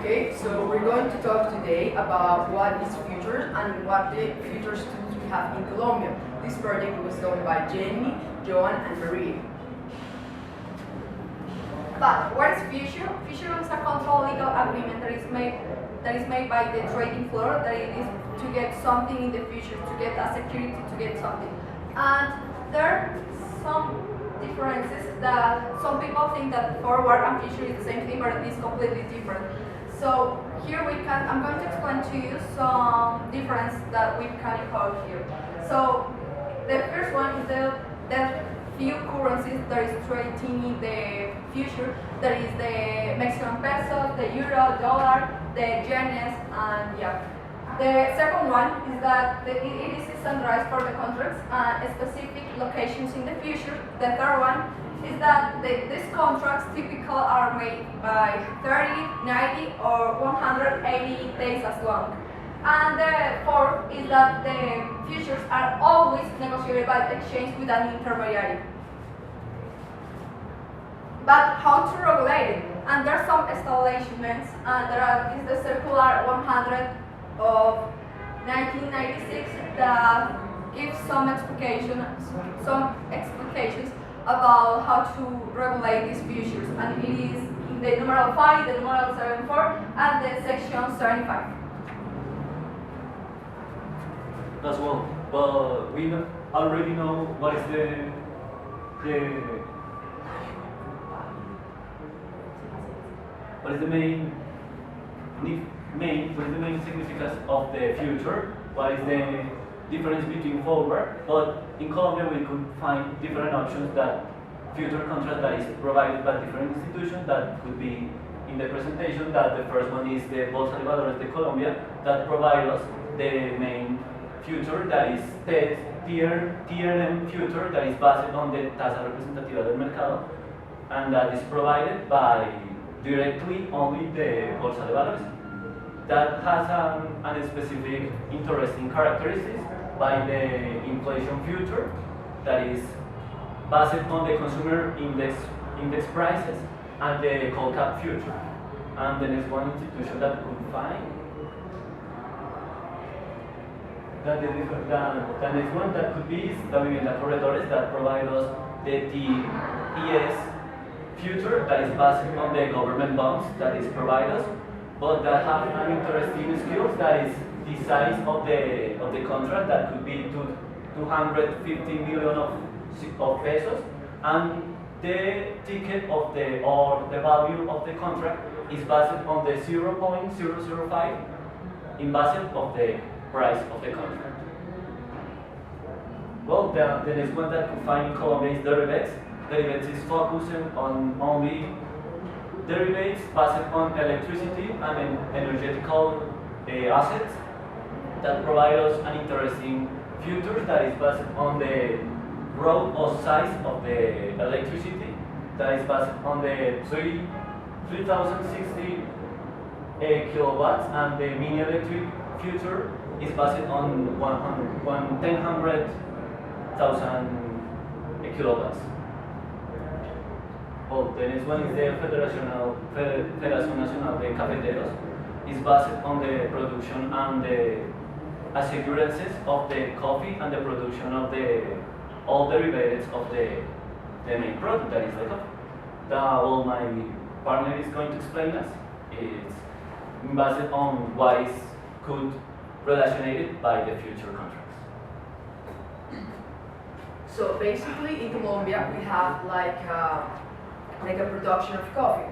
Okay, so we're going to talk today about what is futures and what the futures tools we have in Colombia. This project was done by Jeanny, Johan, and Ramirez. But what is future? Future is a control legal agreement that is made by the trading floor, that it is to get something in the future, to get a security, to get something. And there are some differences that some people think that forward and future is the same thing, but it is completely different. So here I'm going to explain to you some difference that we can include here. So the first one is the few currencies that is trading in the future. That is the Mexican peso, the euro, dollar, the yenes, and yeah. The second one is that it is standardized for the contracts and specific locations in the future. The third one is that these contracts typically are made by 30, 90, or 180 days as long. And the fourth is that the futures are always negotiated by exchange with an intermediary. But how to regulate it? And there are some establishments, and is the Circular 100 of 1996 that gives some explications about how to regulate these futures, and it is in the numeral 5, the numeral 74, and the section 75. As well, but we already know what is the main significance of the future, what is the difference between forward, but in Colombia we could find different options that future contract that is provided by different institutions that could be in the presentation. That the first one is the Bolsa de Valores de Colombia that provide us the main future that is the TRM future that is based on the tasa representativa del mercado, and that is provided by directly only the Bolsa de Valores. That has a specific interesting characteristics by the inflation future that is based on the consumer index prices, and the coal cap future. And the next one institution that could find that the next one that could be is the Vivienda Corredores that provide us the TES future that is based on the government bonds that is provide us, but that have an interesting skills that is the size of the contract that could be 250 million of pesos, and the ticket of the value of the contract is based on the 0.005 in basis of the price of the contract. Well, the next one that we find in Colombia is derivatives. Derivatives is focusing on only derivatives based on electricity and energetical assets that provide us an interesting future that is based on the growth or size of the electricity that is based on the 3060 kilowatts, and the mini electric future is based on 100,000 kilowatts. Well, the next one is the Federación Nacional de Cafeteros. Is based on the production and the assurances of the coffee and the production of all derivatives of the main product that is the coffee. Well, my partner is going to explain us. It's based on what is could relationated by the future contracts. So basically in Colombia we have like a production of coffee.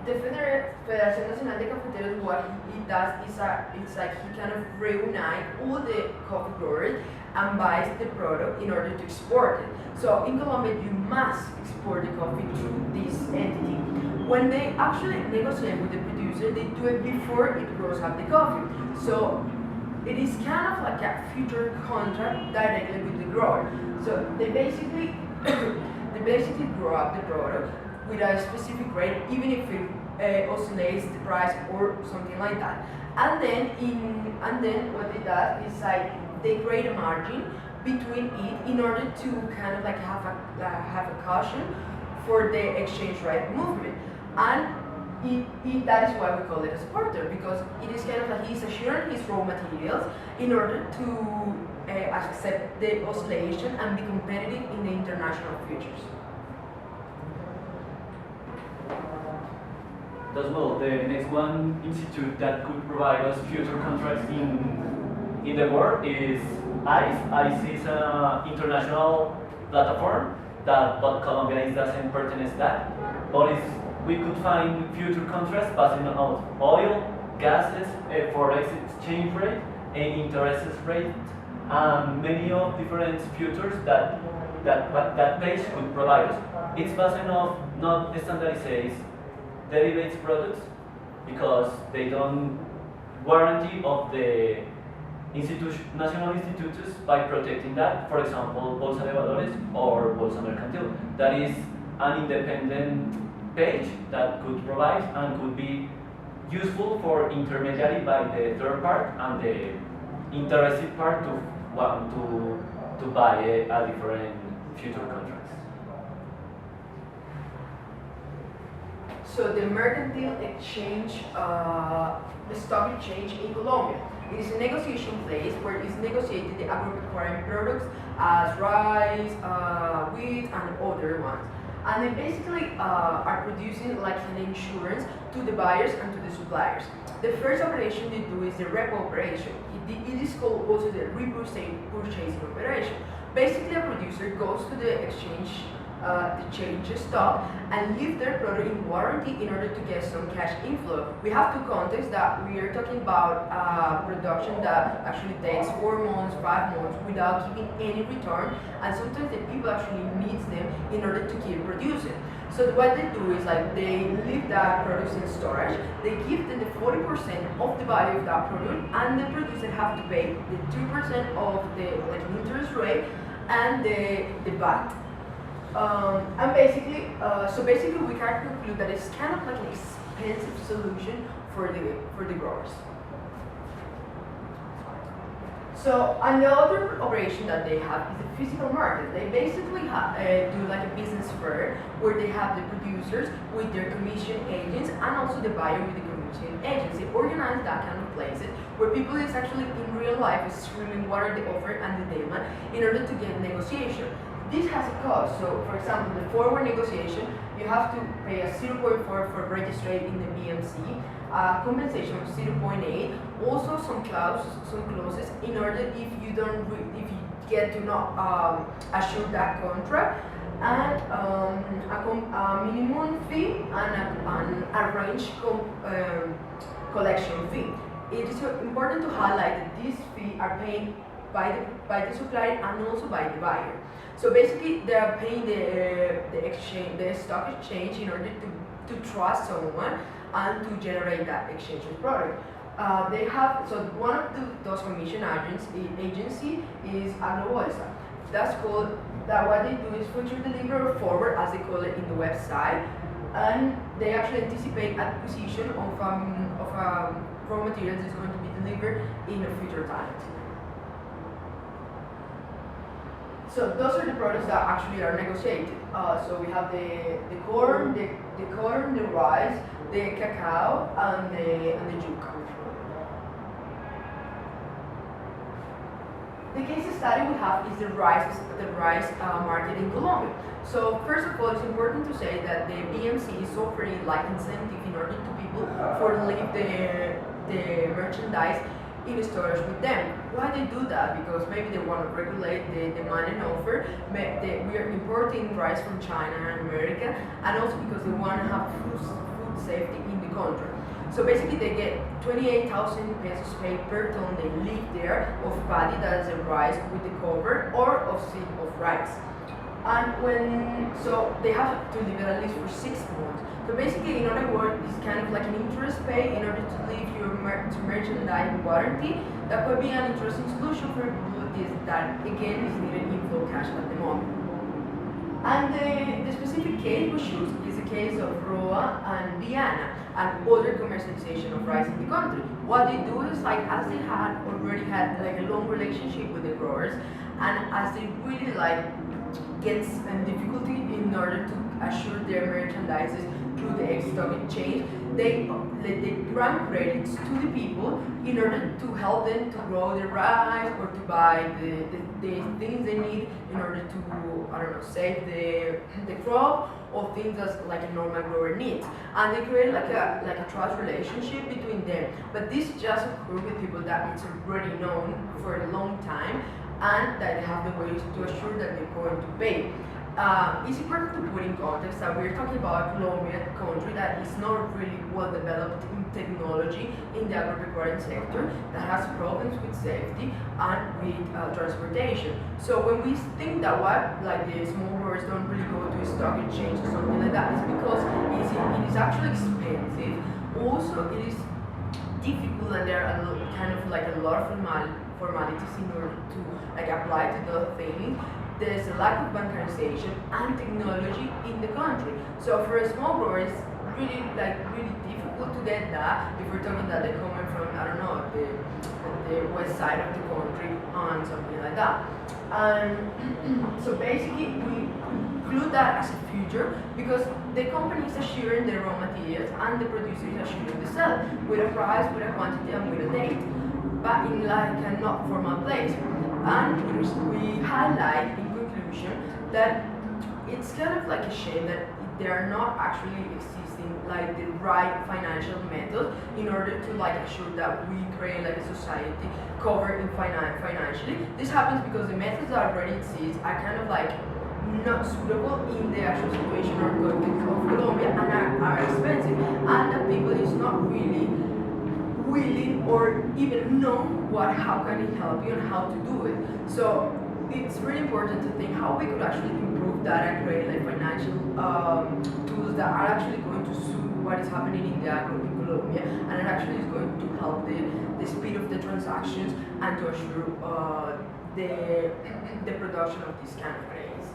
The Federación Nacional de Cafeteros, what he does is it's like he kind of reunite all the coffee growers and buys the product in order to export it. So in Colombia you must export the coffee to this entity. When they actually negotiate with the producer, they do it before it grows up the coffee. So it is kind of like a future contract directly with the grower. So they basically grow up the product with a specific rate, even if it oscillates the price or something like that. And then what they do is like they create a margin between it in order to kind of like have a caution for the exchange rate movement. And that is why we call it a supporter, because it is kind of like he's assuring his raw materials in order to accept the oscillation and be competitive in the international futures. As well, the next one institute that could provide us future contracts in the world is ICE. ICE is an international platform but Colombia doesn't pertenece that. But we could find future contracts passing on oil, gases, forex exchange rate, and interest rate, and many of different futures that page could provide us. It's based on not standardized derivatives products because they don't guarantee of the national institutes by protecting that. For example, Bolsa de Valores or Bolsa Mercantil. That is an independent page that could provide and could be useful for intermediary by the third part and the interested part to want to buy a different future contracts. So the mercantile exchange, the stock exchange in Colombia. It is a negotiation place where it is negotiated the agropecuarian products as rice, wheat, and other ones. And they basically are producing like an insurance to the buyers and to the suppliers. The first operation they do is the repo operation. It is called also the purchasing operation. Basically, a producer goes to the exchange to change the stock and leave their product in warranty in order to get some cash inflow. We have to context that we are talking about production that actually takes 4 months, 5 months without giving any return, and sometimes the people actually needs them in order to keep producing. So what they do is like they leave that product in storage, they give them the 40% of the value of that product, and the producer have to pay the 2% of the interest rate and the VAT. And basically, we can conclude that it's kind of like an expensive solution for the growers. So another operation that they have is the physical market. They basically do like a business fair where they have the producers with their commission agents and also the buyer with the commission agents. They organize that kind of places where people is actually in real life is screaming what are the offer and the demand in order to get negotiation. This has a cost. So, for example, the forward negotiation, you have to pay a 0.4 for registrate in the BMC, compensation of 0.8, also some clauses in order if you get to not assure that contract, and a minimum fee and a range collection fee. It is important to highlight that these fees are paid by the supplier and also by the buyer. So basically, they are paying the stock exchange in order to trust someone and to generate that exchange of product. They have one of those commission agency is Agrobolsa. That's called what they do is future deliver or forward as they call it in the website, and they actually anticipate acquisition of raw materials is going to be delivered in a future time. So those are the products that actually are negotiated. So we have the corn, the rice, the cacao, and the yuca. The case study we have is the rice market in Colombia. So first of all, it's important to say that the BMC is offering like incentive in order to people for leave the merchandise in storage with them. Why they do that? Because maybe they want to regulate the demand and offer. We are importing rice from China and America, and also because they want to have food safety in the country. So basically they get 28,000 pesos paid per ton they leave there of paddy, that is a rice with the cover, or of seed of rice. And so they have to leave it at least for 6 months. So basically, in other words, it's kind of like an interest pay in order to leave your merchandise warranty. That could be an interesting solution for people that again is needed inflow cash at the moment. And the specific case we choose is the case of Roa and Viana and other commercialization of rice in the country. What they do is like as they already had like a long relationship with the growers, and as they really like gets difficulty in order to assure their merchandises through the stock exchange, they grant credits to the people in order to help them to grow their rice or to buy the things they need in order to, I don't know, save the crop or things that like a normal grower needs. And they create like a trust relationship between them. But this just occurs with people that it's already known for a long time and that they have the ways to assure that they're going to pay. It's important to put in context that we're talking about Colombia, a country that is not really well developed in technology in the agropecuarian sector, that has problems with safety and with transportation. So when we think that what like the small growers don't really go to a stock exchange or something like that, it's because it is actually expensive. Also, it is difficult and there are kind of like a lot of formalities in order to like apply to the thing. There's a lack of bankarization and technology in the country. So for a small grower, it's really difficult to get that if we're talking that they're coming from, I don't know, the west side of the country and something like that. And so basically we include that as a future because the companies are sharing the raw materials and the producers are sharing the sell with a price, with a quantity and with a date, but in like a not formal place. And we highlight in conclusion that it's kind of like a shame that there are not actually existing like the right financial methods in order to like assure that we create like a society covered in financially. This happens because the methods that already exist are kind of like not suitable in the actual situation or context of Colombia and are expensive, and that people is not really willing or even know how can it help you and how to do it. So it's really important to think how we could actually improve that and create like financial tools that are actually going to suit what is happening in the agro in Colombia, and it actually is going to help the speed of the transactions and to assure the production of these kind of grains.